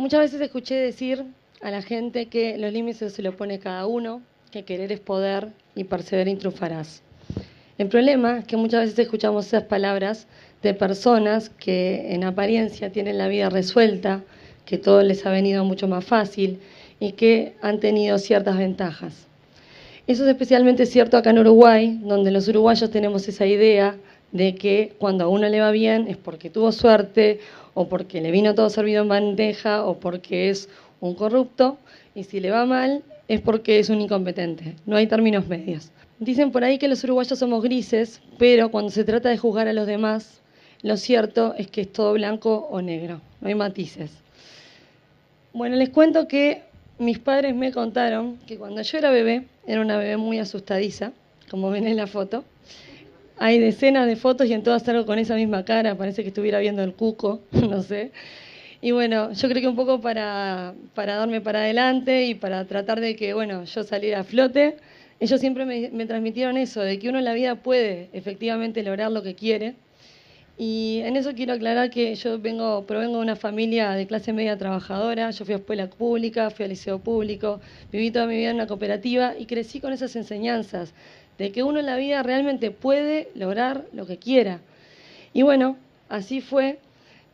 Muchas veces escuché decir a la gente que los límites se los pone cada uno, que querer es poder y perseverar y triunfarás. El problema es que muchas veces escuchamos esas palabras de personas que en apariencia tienen la vida resuelta, que todo les ha venido mucho más fácil y que han tenido ciertas ventajas. Eso es especialmente cierto acá en Uruguay, donde los uruguayos tenemos esa idea de que cuando a uno le va bien es porque tuvo suerte o porque le vino todo servido en bandeja o porque es un corrupto, y si le va mal es porque es un incompetente. No hay términos medios. Dicen por ahí que los uruguayos somos grises, pero cuando se trata de juzgar a los demás, lo cierto es que es todo blanco o negro, no hay matices. Bueno, les cuento que mis padres me contaron que cuando yo era bebé, era una bebé muy asustadiza, como ven en la foto. Hay decenas de fotos y en todas salgo con esa misma cara, parece que estuviera viendo el cuco, no sé. Y bueno, yo creo que un poco para darme para adelante y para tratar de que, bueno, yo saliera a flote, ellos siempre me transmitieron eso, de que uno en la vida puede efectivamente lograr lo que quiere. Y en eso quiero aclarar que yo provengo de una familia de clase media trabajadora, yo fui a escuela pública, fui al liceo público, viví toda mi vida en una cooperativa y crecí con esas enseñanzas de que uno en la vida realmente puede lograr lo que quiera. Y bueno, así fue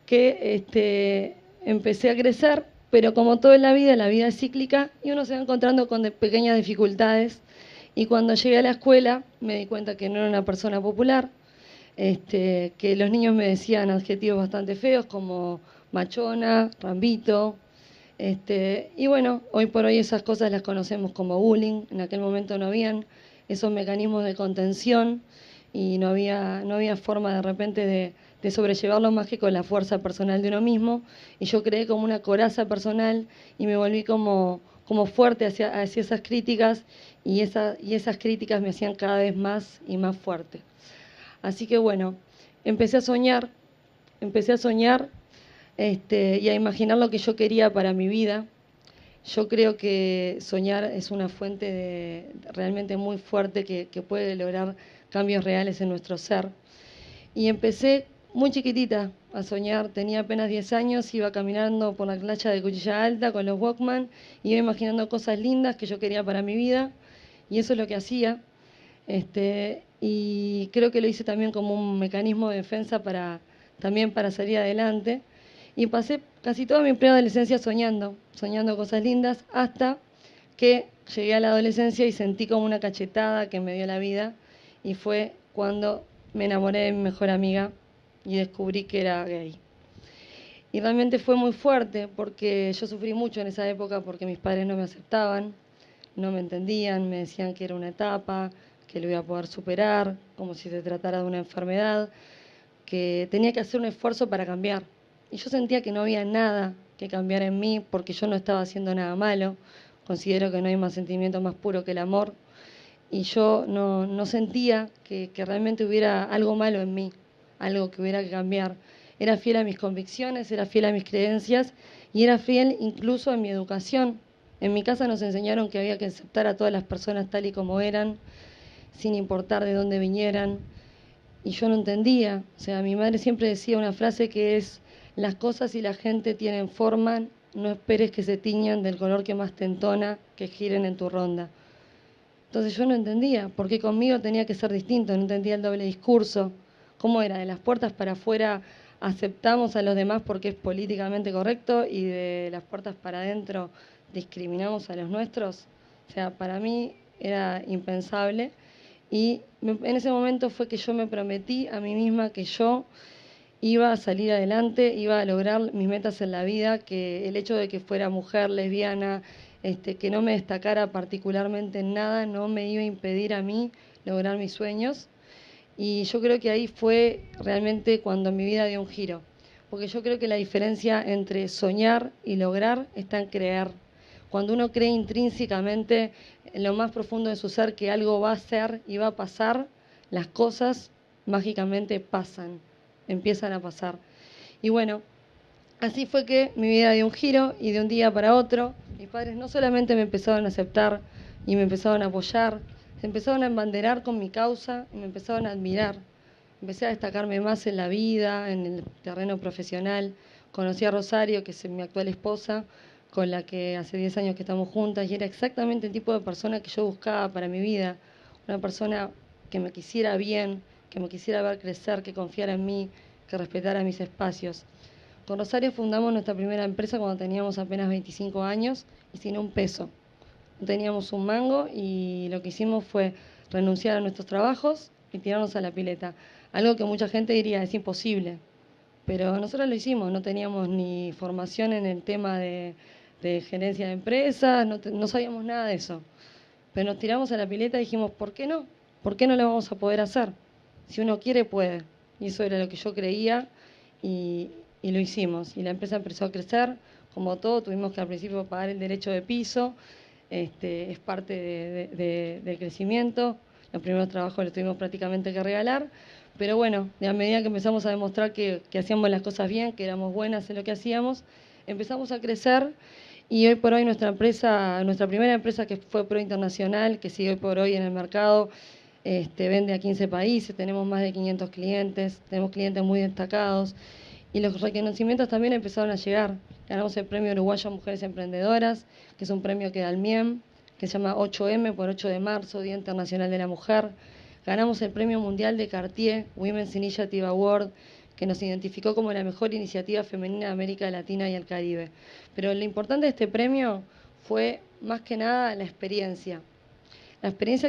que empecé a crecer, pero como todo en la vida es cíclica y uno se va encontrando con pequeñas dificultades. Y cuando llegué a la escuela me di cuenta que no era una persona popular, que los niños me decían adjetivos bastante feos como machona, rambito. Y bueno, hoy por hoy esas cosas las conocemos como bullying. En aquel momento no habían esos mecanismos de contención y no había forma de repente de sobrellevarlo más que con la fuerza personal de uno mismo. Y yo creé como una coraza personal y me volví como fuerte hacia esas críticas y esas críticas me hacían cada vez más y más fuerte. Así que bueno, empecé a soñar y a imaginar lo que yo quería para mi vida. Yo creo que soñar es una fuente realmente muy fuerte que puede lograr cambios reales en nuestro ser. Y empecé muy chiquitita a soñar, tenía apenas 10 años, iba caminando por la playa de Cuchilla Alta con los Walkman, iba imaginando cosas lindas que yo quería para mi vida, y eso es lo que hacía. Y creo que lo hice también como un mecanismo de defensa también para salir adelante. Y pasé casi toda mi preadolescencia soñando cosas lindas, hasta que llegué a la adolescencia y sentí como una cachetada que me dio la vida, y fue cuando me enamoré de mi mejor amiga y descubrí que era gay. Y realmente fue muy fuerte porque yo sufrí mucho en esa época porque mis padres no me aceptaban, no me entendían, me decían que era una etapa, que lo iba a poder superar, como si se tratara de una enfermedad, que tenía que hacer un esfuerzo para cambiar. Y yo sentía que no había nada que cambiar en mí porque yo no estaba haciendo nada malo. Considero que no hay más sentimiento más puro que el amor. Y yo no sentía que realmente hubiera algo malo en mí, algo que hubiera que cambiar. Era fiel a mis convicciones, era fiel a mis creencias y era fiel incluso a mi educación. En mi casa nos enseñaron que había que aceptar a todas las personas tal y como eran, sin importar de dónde vinieran. Y yo no entendía. O sea, mi madre siempre decía una frase que es: las cosas y la gente tienen forma, no esperes que se tiñan del color que más te entona, que giren en tu ronda. Entonces yo no entendía por qué conmigo tenía que ser distinto, no entendía el doble discurso. ¿Cómo era? De las puertas para afuera aceptamos a los demás porque es políticamente correcto y de las puertas para adentro discriminamos a los nuestros. O sea, para mí era impensable. Y en ese momento fue que yo me prometí a mí misma que yo iba a salir adelante, iba a lograr mis metas en la vida, que el hecho de que fuera mujer, lesbiana, que no me destacara particularmente en nada, no me iba a impedir a mí lograr mis sueños. Y yo creo que ahí fue realmente cuando mi vida dio un giro, porque yo creo que la diferencia entre soñar y lograr está en creer. Cuando uno cree intrínsecamente en lo más profundo de su ser que algo va a ser y va a pasar, las cosas mágicamente pasan, empiezan a pasar. Y bueno, así fue que mi vida dio un giro y de un día para otro, mis padres no solamente me empezaron a aceptar y me empezaron a apoyar, se empezaron a embanderar con mi causa y me empezaron a admirar. Empecé a destacarme más en la vida, en el terreno profesional, conocí a Rosario, que es mi actual esposa, con la que hace 10 años que estamos juntas, y era exactamente el tipo de persona que yo buscaba para mi vida. Una persona que me quisiera bien, que me quisiera ver crecer, que confiara en mí, que respetara mis espacios. Con Rosario fundamos nuestra primera empresa cuando teníamos apenas 25 años y sin un peso. No teníamos un mango y lo que hicimos fue renunciar a nuestros trabajos y tirarnos a la pileta. Algo que mucha gente diría es imposible, pero nosotros lo hicimos. No teníamos ni formación en el tema de gerencia de empresas, no sabíamos nada de eso. Pero nos tiramos a la pileta y dijimos, ¿por qué no? ¿Por qué no lo vamos a poder hacer? Si uno quiere, puede. Y eso era lo que yo creía y lo hicimos. Y la empresa empezó a crecer. Como todo, tuvimos que al principio pagar el derecho de piso. Es parte del crecimiento. Los primeros trabajos los tuvimos prácticamente que regalar. Pero bueno, a medida que empezamos a demostrar que hacíamos las cosas bien, que éramos buenas en lo que hacíamos, empezamos a crecer. Y hoy por hoy nuestra primera empresa, que fue Pro Internacional, que sigue hoy por hoy en el mercado, vende a 15 países, tenemos más de 500 clientes, tenemos clientes muy destacados y los reconocimientos también empezaron a llegar. Ganamos el premio uruguayo a Mujeres Emprendedoras, que es un premio que da el MIEM, que se llama 8M por 8 de marzo, Día Internacional de la Mujer. Ganamos el premio mundial de Cartier, Women's Initiative Award, que nos identificó como la mejor iniciativa femenina de América Latina y el Caribe. Pero lo importante de este premio fue más que nada la experiencia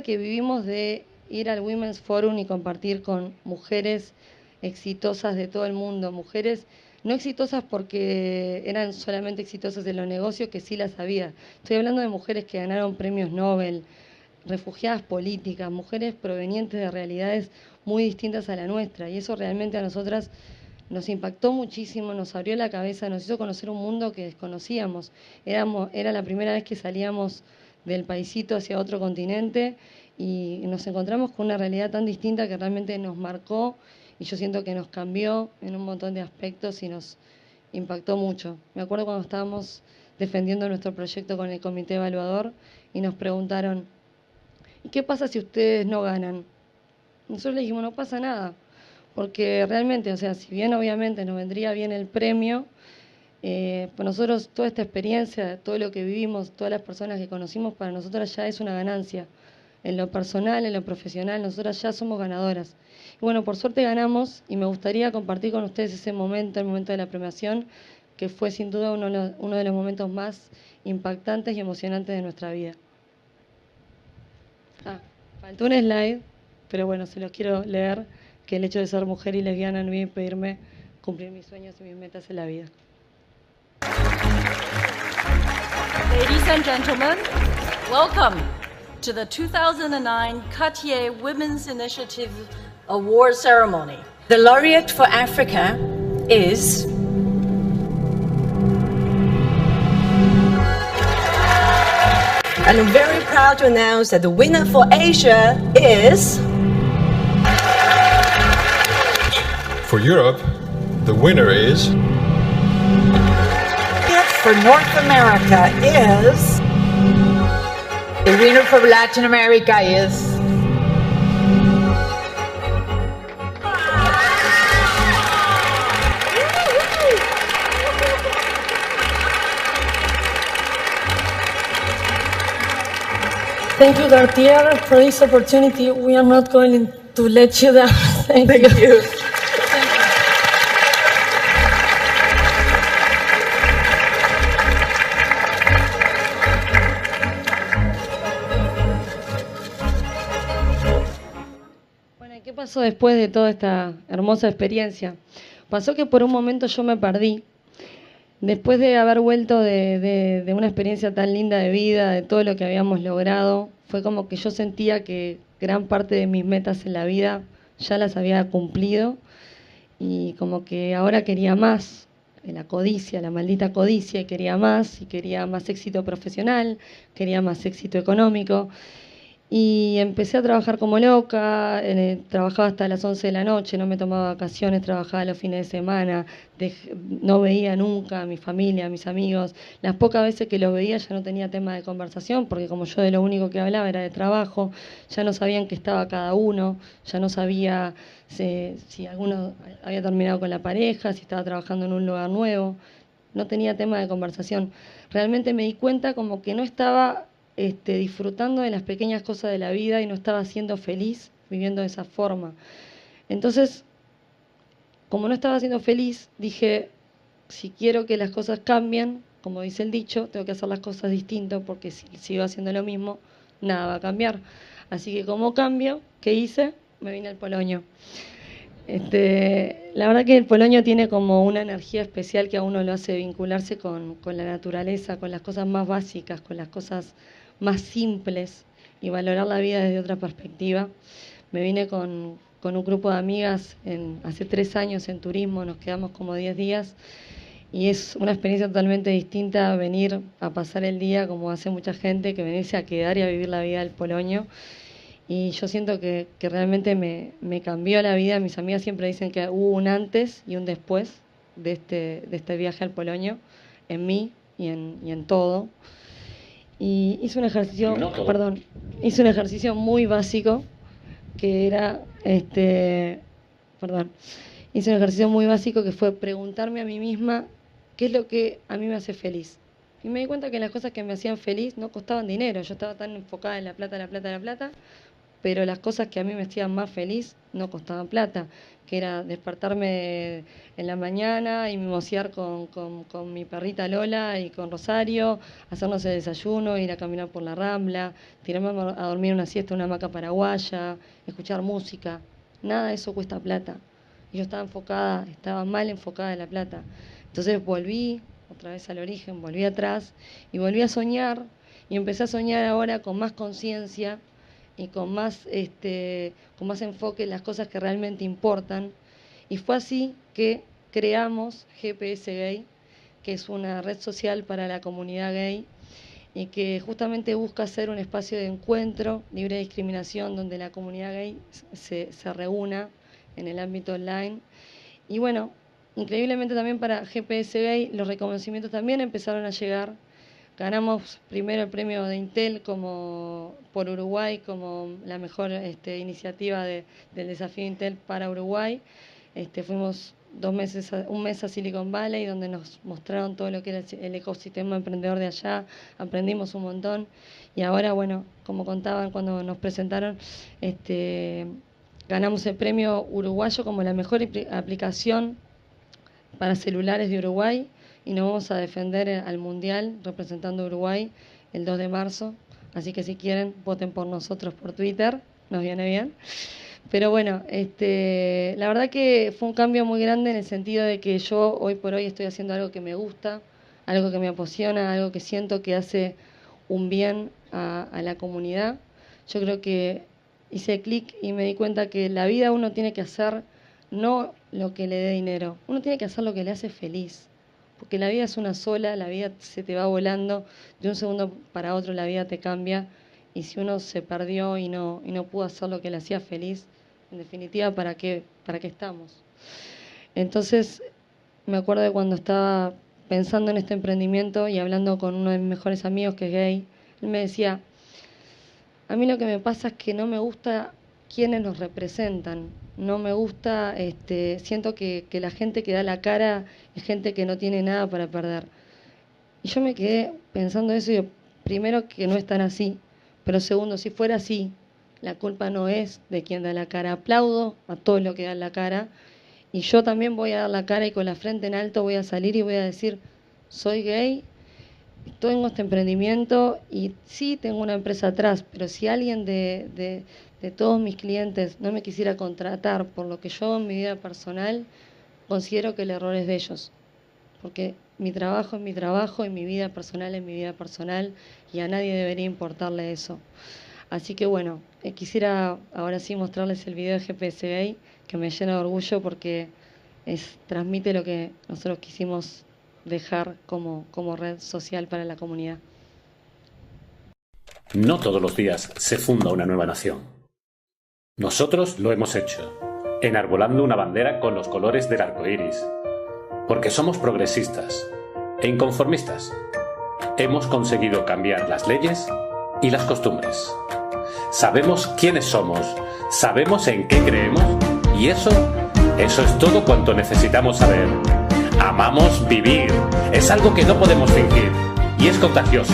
que vivimos de ir al Women's Forum y compartir con mujeres exitosas de todo el mundo, mujeres no exitosas porque eran solamente exitosas en los negocios, que sí las había. Estoy hablando de mujeres que ganaron premios Nobel, refugiadas políticas, mujeres provenientes de realidades muy distintas a la nuestra, y eso realmente a nosotras nos impactó muchísimo, nos abrió la cabeza, nos hizo conocer un mundo que desconocíamos. Era la primera vez que salíamos del paisito hacia otro continente y nos encontramos con una realidad tan distinta que realmente nos marcó y yo siento que nos cambió en un montón de aspectos y nos impactó mucho. Me acuerdo cuando estábamos defendiendo nuestro proyecto con el comité evaluador y nos preguntaron, ¿y qué pasa si ustedes no ganan? Nosotros le dijimos, no pasa nada, porque realmente, o sea, si bien obviamente nos vendría bien el premio, pues nosotros toda esta experiencia, todo lo que vivimos, todas las personas que conocimos, para nosotras ya es una ganancia. En lo personal, en lo profesional, nosotras ya somos ganadoras. Y bueno, por suerte ganamos y me gustaría compartir con ustedes ese momento, el momento de la premiación, que fue sin duda uno de los momentos más impactantes y emocionantes de nuestra vida. Faltó un slide, pero bueno, se los quiero leer, que el hecho de ser mujer y lesbiana no viene a impedirme cumplir mis sueños y mis metas en la vida. Ladies and gentlemen, welcome to the 2009 Cartier Women's Initiative Award Ceremony. The laureate for Africa is and I'm very proud to announce that the winner for Asia is for Europe, the winner is for North America is the winner for Latin America is Thank you, Cartier, for this opportunity. We are not going to let you down. Thank you. Bueno, ¿qué pasó después de toda esta hermosa experiencia? Pasó que por un momento yo me perdí. Después de haber vuelto de una experiencia tan linda de vida, de todo lo que habíamos logrado, fue como que yo sentía que gran parte de mis metas en la vida ya las había cumplido y como que ahora quería más, la codicia, la maldita codicia, y quería más éxito profesional, quería más éxito económico. Y empecé a trabajar como loca, trabajaba hasta las 11 de la noche, no me tomaba vacaciones, trabajaba los fines de semana, no veía nunca a mi familia, a mis amigos. Las pocas veces que los veía ya no tenía tema de conversación, porque como yo de lo único que hablaba era de trabajo, ya no sabían qué estaba cada uno, ya no sabía si alguno había terminado con la pareja, si estaba trabajando en un lugar nuevo, no tenía tema de conversación. Realmente me di cuenta como que no estaba disfrutando de las pequeñas cosas de la vida y no estaba siendo feliz viviendo de esa forma. Entonces, como no estaba siendo feliz, dije, si quiero que las cosas cambien, como dice el dicho, tengo que hacer las cosas distintas porque si sigo haciendo lo mismo, nada va a cambiar. Así que como cambio, ¿qué hice? Me vine al Polonio. La verdad que el Polonio tiene como una energía especial que a uno lo hace vincularse con la naturaleza, con las cosas más básicas, con las cosas más simples y valorar la vida desde otra perspectiva. Me vine con un grupo de amigas hace 3 años en turismo, nos quedamos como 10 días y es una experiencia totalmente distinta a venir a pasar el día como hace mucha gente, que venirse a quedar y a vivir la vida del Polonio. Y yo siento que realmente me cambió la vida. Mis amigas siempre dicen que hubo un antes y un después de este viaje al Polonio, en mí y en todo. Y hice un ejercicio, hice un ejercicio muy básico que era, hice un ejercicio muy básico que fue preguntarme a mí misma qué es lo que a mí me hace feliz. Y me di cuenta que las cosas que me hacían feliz no costaban dinero. Yo estaba tan enfocada en la plata, la plata, la plata, pero las cosas que a mí me hacían más feliz no costaban plata, que era despertarme en la mañana y mimosear con mi perrita Lola y con Rosario, hacernos el desayuno, ir a caminar por la Rambla, tirarme a dormir una siesta en una hamaca paraguaya, escuchar música. Nada de eso cuesta plata. Y yo estaba mal enfocada en la plata. Entonces volví otra vez al origen, volví atrás y volví a soñar y empecé a soñar ahora con más conciencia y con más enfoque en las cosas que realmente importan. Y fue así que creamos GPS Gay, que es una red social para la comunidad gay y que justamente busca ser un espacio de encuentro libre de discriminación donde la comunidad gay se reúna en el ámbito online. Y bueno, increíblemente también para GPS Gay los reconocimientos también empezaron a llegar. Ganamos primero el premio de Intel por Uruguay como la mejor iniciativa del desafío Intel para Uruguay. Fuimos un mes a Silicon Valley donde nos mostraron todo lo que era el ecosistema emprendedor de allá, aprendimos un montón y ahora, bueno, como contaban cuando nos presentaron, ganamos el premio uruguayo como la mejor aplicación para celulares de Uruguay y nos vamos a defender al Mundial representando a Uruguay el 2 de marzo. Así que si quieren, voten por nosotros por Twitter, nos viene bien. Pero bueno, la verdad que fue un cambio muy grande en el sentido de que yo hoy por hoy estoy haciendo algo que me gusta, algo que me apasiona, algo que siento que hace un bien a la comunidad. Yo creo que hice clic y me di cuenta que la vida uno tiene que hacer no lo que le dé dinero, uno tiene que hacer lo que le hace feliz. Porque la vida es una sola, la vida se te va volando, de un segundo para otro la vida te cambia, y si uno se perdió y no pudo hacer lo que le hacía feliz, en definitiva, ¿para qué estamos? Entonces, me acuerdo de cuando estaba pensando en este emprendimiento y hablando con uno de mis mejores amigos que es gay, él me decía, a mí lo que me pasa es que no me gusta quienes nos representan. No me gusta, siento que la gente que da la cara es gente que no tiene nada para perder. Y yo me quedé pensando eso y digo, primero que no es tan así, pero segundo, si fuera así, la culpa no es de quien da la cara. Aplaudo a todos los que dan la cara y yo también voy a dar la cara y con la frente en alto voy a salir y voy a decir, soy gay, tengo este emprendimiento y sí tengo una empresa atrás, pero si alguien de todos mis clientes no me quisiera contratar por lo que yo hago en mi vida personal, considero que el error es de ellos. Porque mi trabajo es mi trabajo y mi vida personal es mi vida personal y a nadie debería importarle eso. Así que bueno, quisiera ahora sí mostrarles el video de GPS Gay, que me llena de orgullo porque transmite lo que nosotros quisimos dejar como red social para la comunidad. No todos los días se funda una nueva nación. Nosotros lo hemos hecho, enarbolando una bandera con los colores del arco iris, porque somos progresistas e inconformistas. Hemos conseguido cambiar las leyes y las costumbres. Sabemos quiénes somos, sabemos en qué creemos, y eso es todo cuanto necesitamos saber. Amamos vivir, es algo que no podemos fingir, y es contagioso.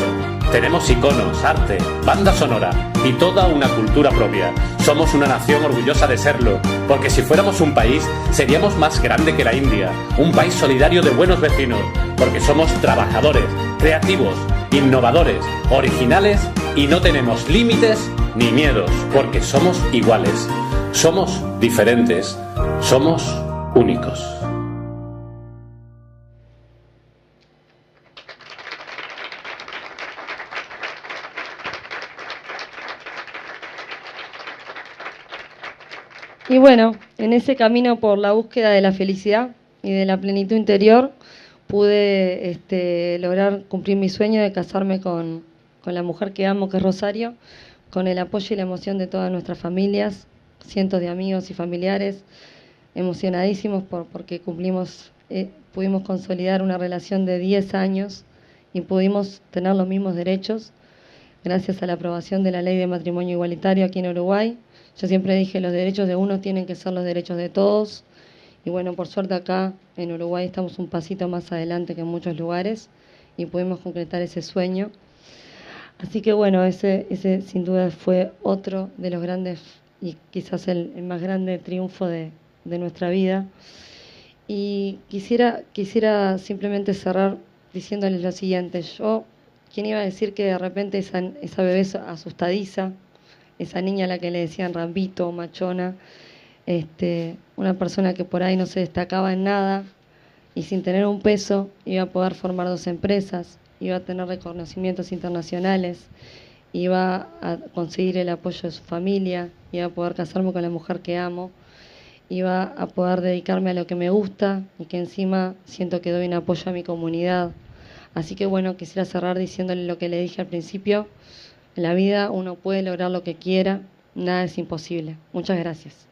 Tenemos iconos, arte, banda sonora y toda una cultura propia. Somos una nación orgullosa de serlo, porque si fuéramos un país, seríamos más grande que la India, un país solidario de buenos vecinos, porque somos trabajadores, creativos, innovadores, originales y no tenemos límites ni miedos, porque somos iguales, somos diferentes, somos únicos. Y bueno, en ese camino por la búsqueda de la felicidad y de la plenitud interior, pude lograr cumplir mi sueño de casarme con la mujer que amo, que es Rosario, con el apoyo y la emoción de todas nuestras familias, cientos de amigos y familiares, emocionadísimos porque pudimos consolidar una relación de 10 años y pudimos tener los mismos derechos gracias a la aprobación de la Ley de Matrimonio Igualitario aquí en Uruguay. Yo siempre dije, los derechos de uno tienen que ser los derechos de todos. Y bueno, por suerte acá en Uruguay estamos un pasito más adelante que en muchos lugares y pudimos concretar ese sueño. Así que bueno, ese sin duda fue otro de los grandes y quizás el más grande triunfo de nuestra vida. Y quisiera simplemente cerrar diciéndoles lo siguiente. ¿Quién iba a decir que de repente esa bebé asustadiza, esa niña a la que le decían Rambito o Machona, una persona que por ahí no se destacaba en nada y sin tener un peso iba a poder formar 2 empresas, iba a tener reconocimientos internacionales, iba a conseguir el apoyo de su familia, iba a poder casarme con la mujer que amo, iba a poder dedicarme a lo que me gusta y que encima siento que doy un apoyo a mi comunidad? Así que bueno, quisiera cerrar diciéndole lo que le dije al principio. En la vida uno puede lograr lo que quiera, nada es imposible. Muchas gracias.